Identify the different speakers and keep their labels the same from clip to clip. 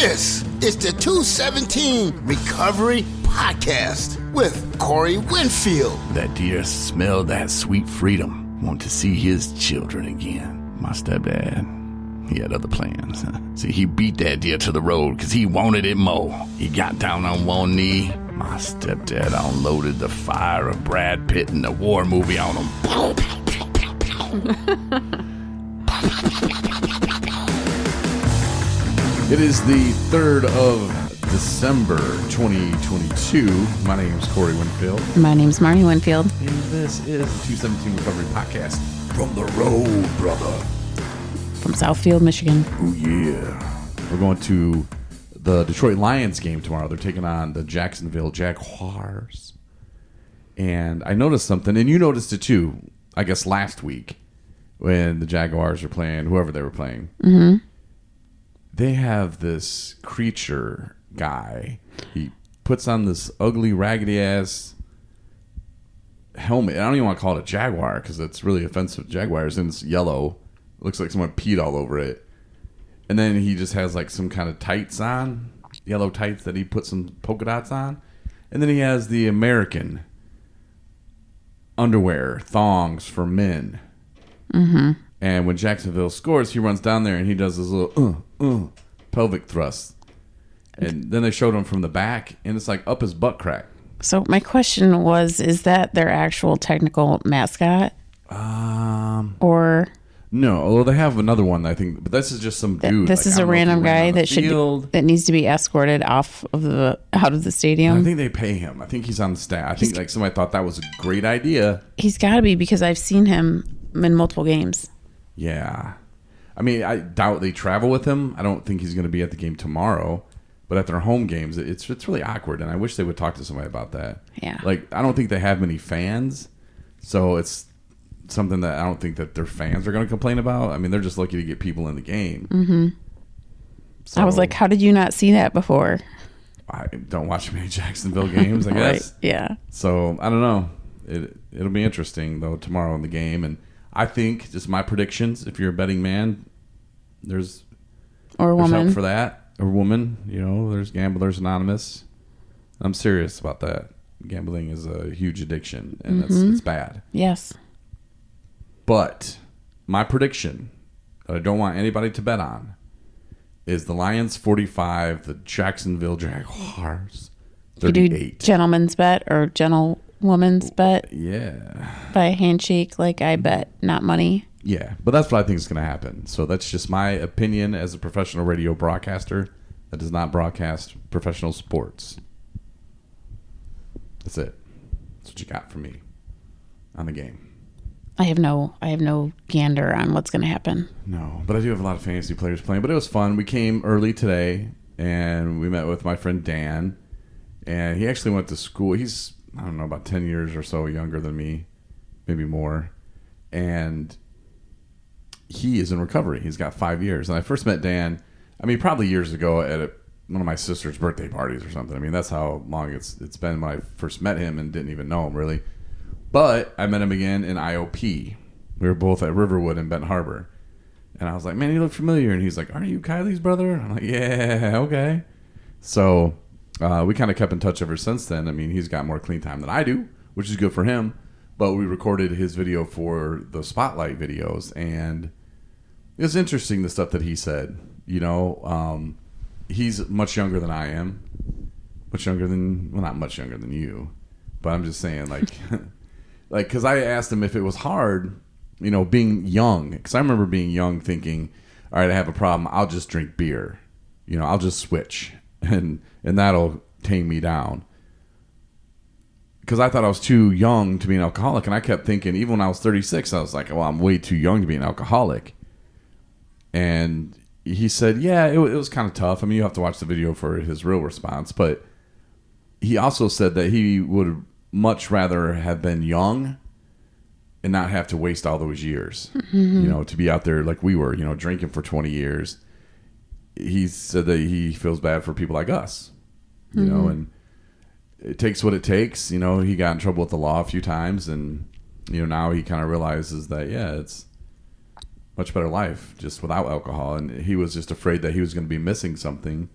Speaker 1: This is the 217 Recovery Podcast with Corey Winfield.
Speaker 2: That deer smelled that sweet freedom. Want to see his children again. My stepdad, he had other plans. See, he beat that deer to the road because he wanted it more. He got down on one knee. My stepdad unloaded the fire of Brad Pitt in the war movie on him.
Speaker 3: It is the 3rd of December, 2022. My name is Corey Winfield.
Speaker 4: My name's Marnie Winfield.
Speaker 3: And this is the 217 Recovery Podcast. From the road, brother.
Speaker 4: From Southfield, Michigan.
Speaker 3: Oh, yeah. We're going to the Detroit Lions game tomorrow. They're taking on the Jacksonville Jaguars. And I noticed something, and you noticed it too, I guess last week, when the Jaguars were playing, whoever they were playing. Mm-hmm. They have this creature guy. He puts on this ugly, raggedy-ass helmet. I don't even want to call it a Jaguar because it's really offensive to Jaguars, and it's yellow. It looks like someone peed all over it. And then he just has like some kind of tights on, yellow tights that he put some polka dots on. And then he has the American underwear, thongs for men. Mm-hmm. And when Jacksonville scores, he runs down there and he does his little pelvic thrust. And then they showed him from the back, and it's like up his butt crack. So
Speaker 4: my question was, is that their actual technical mascot? Or
Speaker 3: no, although they have another one, I think, but this is just some dude.
Speaker 4: This is a random guy that needs to be escorted out of the stadium.
Speaker 3: I think they pay him. I think he's on the staff. I think like somebody thought that was a great idea.
Speaker 4: He's got to be, because I've seen him in multiple games.
Speaker 3: Yeah. I mean, I doubt they travel with him. I don't think he's going to be at the game tomorrow. But at their home games, it's really awkward, and I wish they would talk to somebody about that.
Speaker 4: Yeah.
Speaker 3: Like, I don't think they have many fans, so it's something that I don't think that their fans are going to complain about. I mean, they're just lucky to get people in the game. Mm-hmm. So,
Speaker 4: I was like, how did you not see that before?
Speaker 3: I don't watch many Jacksonville games, I guess.
Speaker 4: Right. Yeah.
Speaker 3: So, I don't know. It'll be interesting, though, tomorrow in the game, and I think, just my predictions, if you're a betting man, there's
Speaker 4: woman
Speaker 3: help for that. Or woman, there's Gamblers Anonymous. I'm serious about that. Gambling is a huge addiction, and it's bad.
Speaker 4: Yes.
Speaker 3: But my prediction that I don't want anybody to bet on is the Lions 45, the Jacksonville Jaguars 38.
Speaker 4: You do gentleman's bet or gentlewoman's bet?
Speaker 3: Yeah.
Speaker 4: By a handshake, like I bet, not money.
Speaker 3: Yeah, but that's what I think is going to happen. So that's just my opinion as a professional radio broadcaster that does not broadcast professional sports. That's it. That's what you got for me on the game.
Speaker 4: I have no gander on what's going to happen.
Speaker 3: No, but I do have a lot of fantasy players playing. But it was fun. We came early today, and we met with my friend Dan. And he actually went to school. He's, I don't know, about 10 years or so younger than me, maybe more. And he is in recovery. He's got 5 years. And I first met Dan, probably years ago at one of my sister's birthday parties or something. That's how long it's been when I first met him and didn't even know him, really. But I met him again in IOP. We were both at Riverwood in Benton Harbor. And I was like, man, you look familiar. And he's like, aren't you Kylie's brother? I'm like, yeah, okay. So we kind of kept in touch ever since then. He's got more clean time than I do, which is good for him. But we recorded his video for the Spotlight videos, and it's interesting the stuff that he said. He's much younger than I am. Not much younger than you. But I'm just saying, because I asked him if it was hard, being young. Because I remember being young thinking, all right, I have a problem. I'll just drink beer. I'll just switch. And that'll tame me down. Because I thought I was too young to be an alcoholic. And I kept thinking, even when I was 36, I was like, well, I'm way too young to be an alcoholic. And he said, yeah, it was kind of tough. You have to watch the video for his real response. But he also said that he would much rather have been young and not have to waste all those years, to be out there like we were, drinking for 20 years. He said that he feels bad for people like us, and it takes what it takes. He got in trouble with the law a few times, and, now he kind of realizes that, yeah, it's much better life just without alcohol. And he was just afraid that he was going to be missing something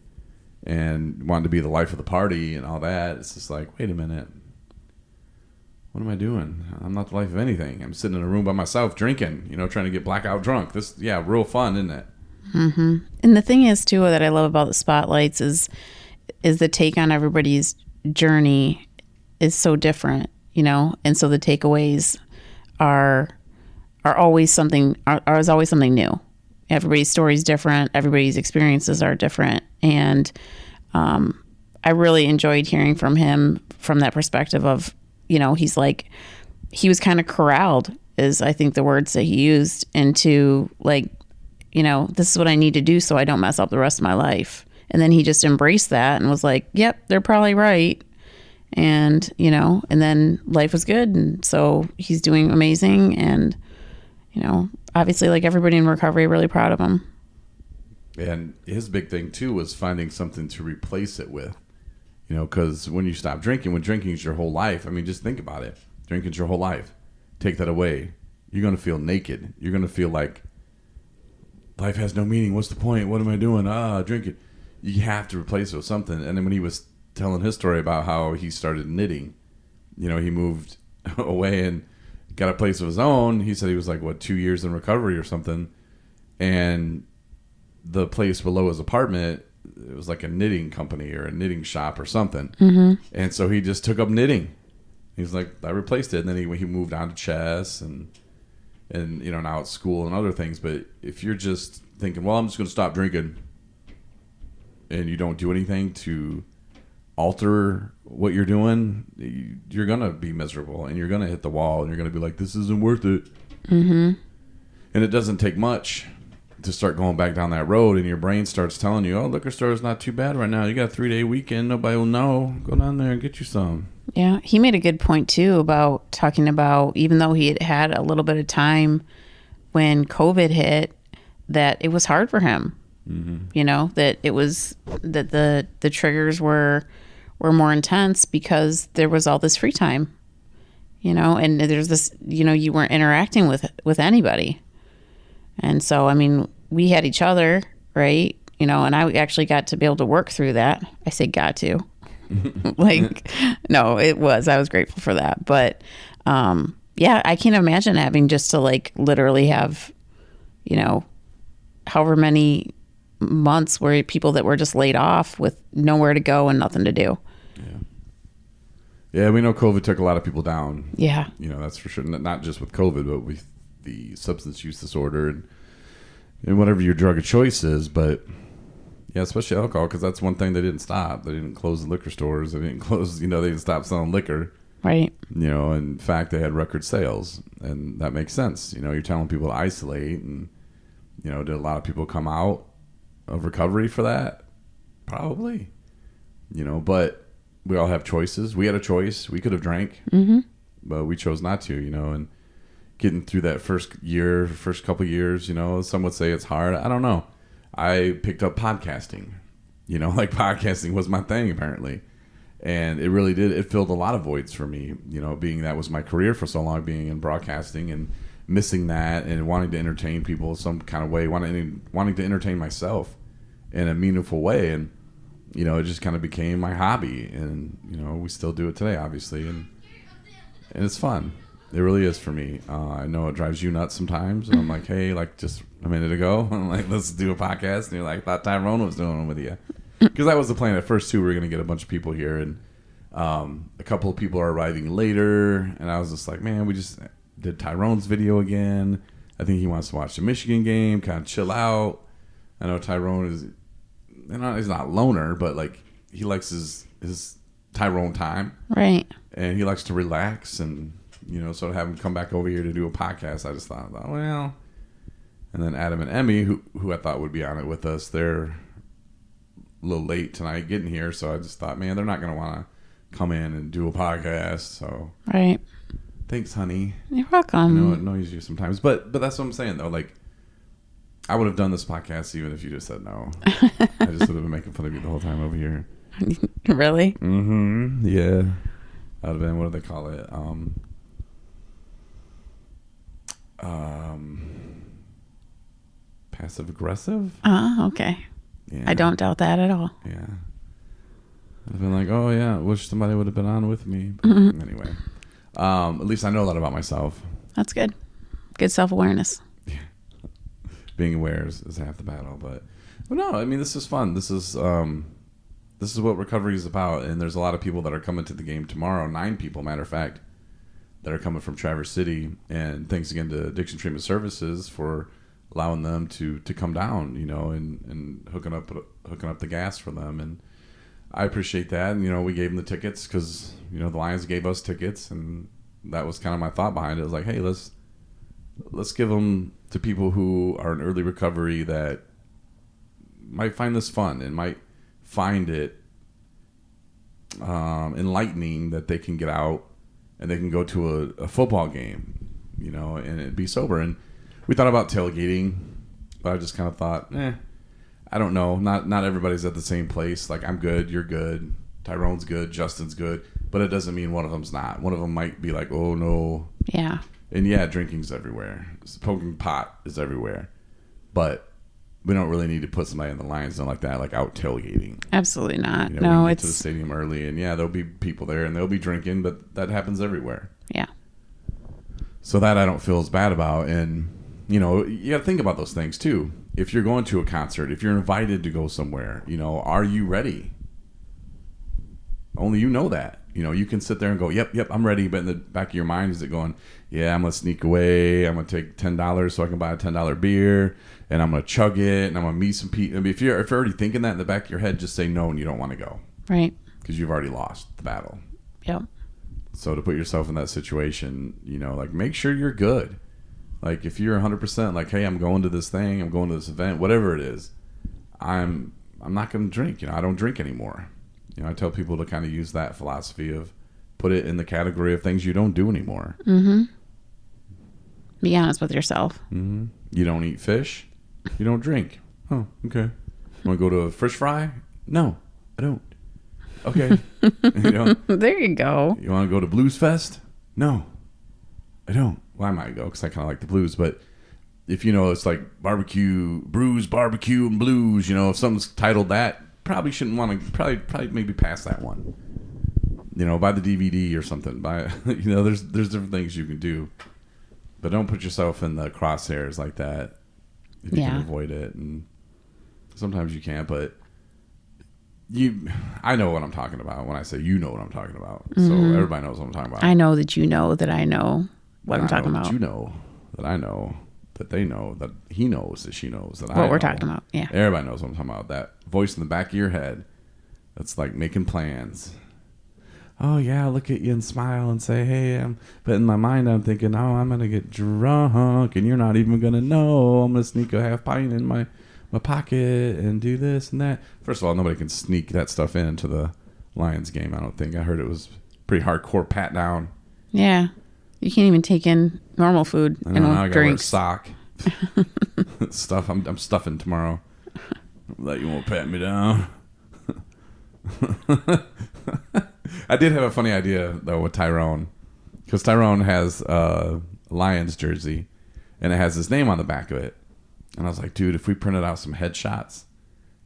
Speaker 3: and wanted to be the life of the party and all that. It's just like, wait a minute. What am I doing? I'm not the life of anything. I'm sitting in a room by myself drinking, trying to get blackout drunk. This, real fun, isn't it?
Speaker 4: Mm-hmm. And the thing is, too, that I love about the spotlights is the take on everybody's journey is so different, and so the takeaways are always something new. Everybody's story is different. Everybody's experiences are different, and I really enjoyed hearing from him from that perspective of, he's like, he was kind of corralled, is I think the words that he used, into like, this is what I need to do so I don't mess up the rest of my life. And then he just embraced that and was like, yep, they're probably right. And, and then life was good. And so he's doing amazing. And, obviously, like everybody in recovery, really proud of him.
Speaker 3: And his big thing, too, was finding something to replace it with. Because when you stop drinking, when drinking is your whole life, I mean, just think about it. Drinking's your whole life. Take that away. You're going to feel naked. You're going to feel like life has no meaning. What's the point? What am I doing? Drinking. You have to replace it with something. And then when he was telling his story about how he started knitting, he moved away and got a place of his own. He said he was like, 2 years in recovery or something. And the place below his apartment, it was like a knitting company or a knitting shop or something. Mm-hmm. And so he just took up knitting. He's like, I replaced it. And then he moved on to chess and now at school and other things. But if you're just thinking, well, I'm just going to stop drinking, and you don't do anything to alter what you're doing, you're going to be miserable, and you're going to hit the wall, and you're going to be like, this isn't worth it. Mm-hmm. And it doesn't take much to start going back down that road, and your brain starts telling you, liquor store is not too bad right now. You got a 3-day weekend. Nobody will know. Go down there and get you some.
Speaker 4: Yeah. He made a good point, too, about talking about, even though he had a little bit of time when COVID hit, that it was hard for him. Mm-hmm. That it was that the triggers were more intense because there was all this free time, and there's this, you weren't interacting with anybody. And so, I mean, we had each other, right? And I actually got to be able to work through that. I say got to. No, I was grateful for that. But, I can't imagine having just to literally have, however many months where people that were just laid off with nowhere to go and nothing to do.
Speaker 3: Yeah, we know COVID took a lot of people down.
Speaker 4: Yeah.
Speaker 3: That's for sure. Not just with COVID, but with the substance use disorder and whatever your drug of choice is. But yeah, especially alcohol, because that's one thing they didn't stop. They didn't close the liquor stores. They didn't close, they didn't stop selling liquor.
Speaker 4: Right.
Speaker 3: In fact, they had record sales, and that makes sense. You're telling people to isolate, and, did a lot of people come out of recovery for that? Probably. But we all have choices. We had a choice. We could have drank, but we chose not to, and getting through that first couple years, some would say it's hard. I don't know. I picked up podcasting, podcasting was my thing apparently. And it really did. It filled a lot of voids for me, being that was my career for so long, being in broadcasting and missing that and wanting to entertain people some kind of way, wanting to entertain myself in a meaningful way. And, it just kind of became my hobby. And, we still do it today, obviously. And it's fun. It really is for me. I know it drives you nuts sometimes. And I'm like, hey, just a minute ago, I'm like, let's do a podcast. And you're like, I thought Tyrone was doing it with you. Because that was the plan at first, too. We were going to get a bunch of people here. And a couple of people are arriving later. And I was just like, man, we just did Tyrone's video again. I think he wants to watch the Michigan game, kind of chill out. I know Tyrone is, he's not loner, but he likes his Tyrone time. Right. And he likes to relax. And, so to have him come back over here to do a podcast, I just thought, well. And then Adam and Emmy, who I thought would be on it with us, they're a little late tonight getting here. So I just thought, man, they're not going to want to come in and do a podcast. So. Right. Thanks, honey.
Speaker 4: You're welcome.
Speaker 3: I know it annoys you sometimes, but that's what I'm saying though. I would have done this podcast even if you just said no. I just would have been making fun of you the whole time over here.
Speaker 4: Really?
Speaker 3: Mm-hmm. Yeah. That would have been, what do they call it? Passive aggressive.
Speaker 4: Oh, okay. Yeah. I don't doubt that at all.
Speaker 3: Yeah. I've been like, oh yeah, I wish somebody would have been on with me. But anyway, at least I know that about myself.
Speaker 4: That's good. Good self-awareness.
Speaker 3: Being aware is half the battle. But no, I mean, this is fun. This is what recovery is about. And there's a lot of people that are coming to the game tomorrow. 9 people, matter of fact, that are coming from Traverse City. And thanks again to Addiction Treatment Services for allowing them to come down, you know, and hooking up the gas for them. And I appreciate that. And, you know, we gave them the tickets because, you know, the Lions gave us tickets. And that was kind of my thought behind it. It was like, hey, let's give them to people who are in early recovery that might find this fun and might find it enlightening that they can get out and they can go to a football game, you know, and it'd be sober. And we thought about tailgating, but I just kind of thought, I don't know. Not everybody's at the same place. Like, I'm good, you're good, Tyrone's good, Justin's good, but it doesn't mean one of them's not. One of them might be like, oh no.
Speaker 4: Yeah. And
Speaker 3: yeah, drinking's everywhere. Smoking pot is everywhere. But we don't really need to put somebody in the Lions Den like that, like out tailgating.
Speaker 4: Absolutely not.
Speaker 3: You know,
Speaker 4: no,
Speaker 3: we
Speaker 4: it's
Speaker 3: get to the stadium early, and yeah, there'll be people there, and they'll be drinking, but that happens everywhere.
Speaker 4: Yeah.
Speaker 3: So that I don't feel as bad about, and you know, you got to think about those things too. If you're going to a concert, if you're invited to go somewhere, you know, are you ready? Only you know that. You know, you can sit there and go, yep, I'm ready. But in the back of your mind, is it going, yeah, I'm going to sneak away. I'm going to take $10 so I can buy a $10 beer. And I'm going to chug it. And I'm going to meet some people. I mean, if you're already thinking that in the back of your head, just say no and you don't want to go.
Speaker 4: Right.
Speaker 3: Because you've already lost the battle.
Speaker 4: Yep.
Speaker 3: So to put yourself in that situation, you know, like make sure you're good. Like if you're 100% like, hey, I'm going to this thing. I'm going to this event, whatever it is. I'm not going to drink. You know, I don't drink anymore. You know, I tell people to kind of use that philosophy of put it in the category of things you don't do anymore.
Speaker 4: Mm-hmm. Be honest with yourself.
Speaker 3: Mm-hmm. You don't eat fish. You don't drink. Oh, okay. You want to go to a fish fry? No, I don't. Okay. You know,
Speaker 4: there you go.
Speaker 3: You want to go to Blues Fest? No, I don't. Well, I might go because I kind of like the blues, but if you know it's like barbecue, brews, barbecue, and blues, you know, if something's titled that, probably shouldn't want to. Probably maybe pass that one. You know, buy the DVD or something. Buy, you know, there's different things you can do, but don't put yourself in the crosshairs like that if you can avoid it. And sometimes you can't, but I know what I'm talking about when I say you know what I'm talking about. Mm-hmm. So everybody knows what I'm talking about.
Speaker 4: I know that you know that I know what I'm talking about.
Speaker 3: You know that I know that they know that he knows that she knows that I know
Speaker 4: what we're talking about. Yeah,
Speaker 3: everybody knows what I'm talking about. That voice in the back of your head that's like making plans. Oh yeah, look at you and smile and say, hey, but in my mind I'm thinking, oh, I'm gonna get drunk and you're not even gonna know. I'm gonna sneak a half pint in my pocket and do this and that. First of all, nobody can sneak that stuff into the Lions game, I don't think. I heard it was pretty hardcore pat down.
Speaker 4: Yeah. You can't even take in normal food
Speaker 3: and I gotta wear a sock. Stuff. I'm stuffing tomorrow. That you won't pat me down. I did have a funny idea though with Tyrone, because Tyrone has a Lions jersey and it has his name on the back of it. And I was like, dude, if we printed out some headshots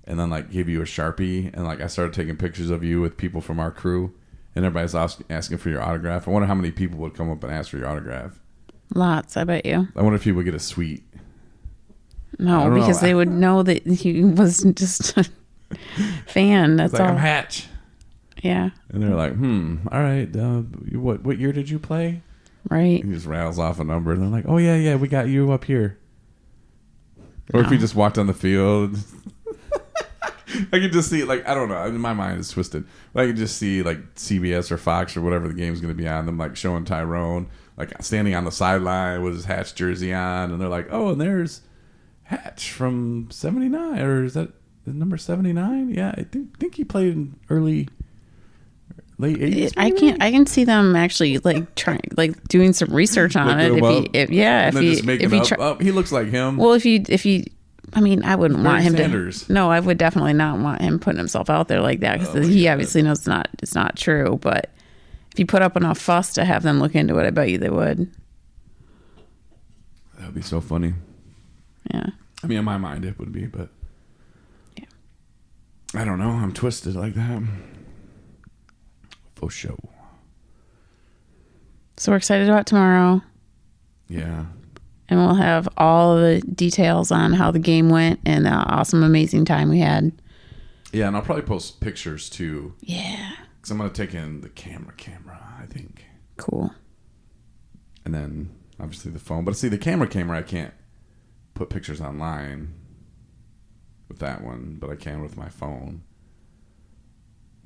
Speaker 3: and then like gave you a Sharpie and like I started taking pictures of you with people from our crew and everybody's asking for your autograph. I wonder how many people would come up and ask for your autograph.
Speaker 4: Lots, I bet you.
Speaker 3: I wonder if people would get a suite.
Speaker 4: No, because they would know that he wasn't just a fan. That's
Speaker 3: like,
Speaker 4: all.
Speaker 3: I'm Hatch.
Speaker 4: Yeah.
Speaker 3: And they're like, all right, what year did you play?
Speaker 4: Right.
Speaker 3: He just rattles off a number and they're like, oh yeah, we got you up here. Or if he just walked on the field. I could just see, like, I don't know. My mind is twisted. But I could just see, like, CBS or Fox or whatever the game's going to be on them, like, showing Tyrone, like, standing on the sideline with his Hatch jersey on. And they're like, oh, and there's Hatch from 79. Or is that number 79? Yeah, I think he played in late 80s.
Speaker 4: I can see them actually like trying, like doing some research on it.
Speaker 3: He looks like him.
Speaker 4: Well, if he, I mean, I wouldn't want him
Speaker 3: Sanders.
Speaker 4: to. No, I would definitely not want him putting himself out there like that because he obviously knows it's not true. But if you put up enough fuss to have them look into it, I bet you they would.
Speaker 3: That would be so funny.
Speaker 4: Yeah.
Speaker 3: I mean, in my mind, it would be, but
Speaker 4: yeah,
Speaker 3: I don't know. I'm twisted like that. For sure.
Speaker 4: So we're excited about tomorrow.
Speaker 3: Yeah.
Speaker 4: And we'll have all the details on how the game went and the awesome, amazing time we had.
Speaker 3: Yeah, and I'll probably post pictures too.
Speaker 4: Yeah.
Speaker 3: Because I'm going to take in the camera, I think.
Speaker 4: Cool.
Speaker 3: And then, obviously, the phone. But see, the camera, I can't put pictures online with that one. But I can with my phone.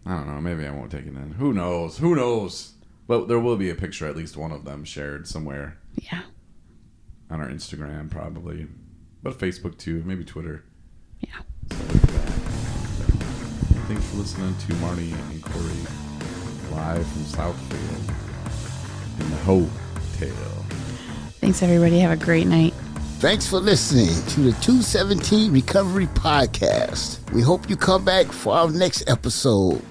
Speaker 3: I don't know. Maybe I won't take it in. Who knows? But there will be a picture, at least one of them, shared somewhere.
Speaker 4: Yeah.
Speaker 3: On our Instagram, probably. But Facebook, too. Maybe Twitter.
Speaker 4: Yeah.
Speaker 3: So look at that. Thanks for listening to Marty and Corey live from Southfield in the hotel.
Speaker 4: Thanks, everybody. Have a great night.
Speaker 1: Thanks for listening to the 217 Recovery Podcast. We hope you come back for our next episode.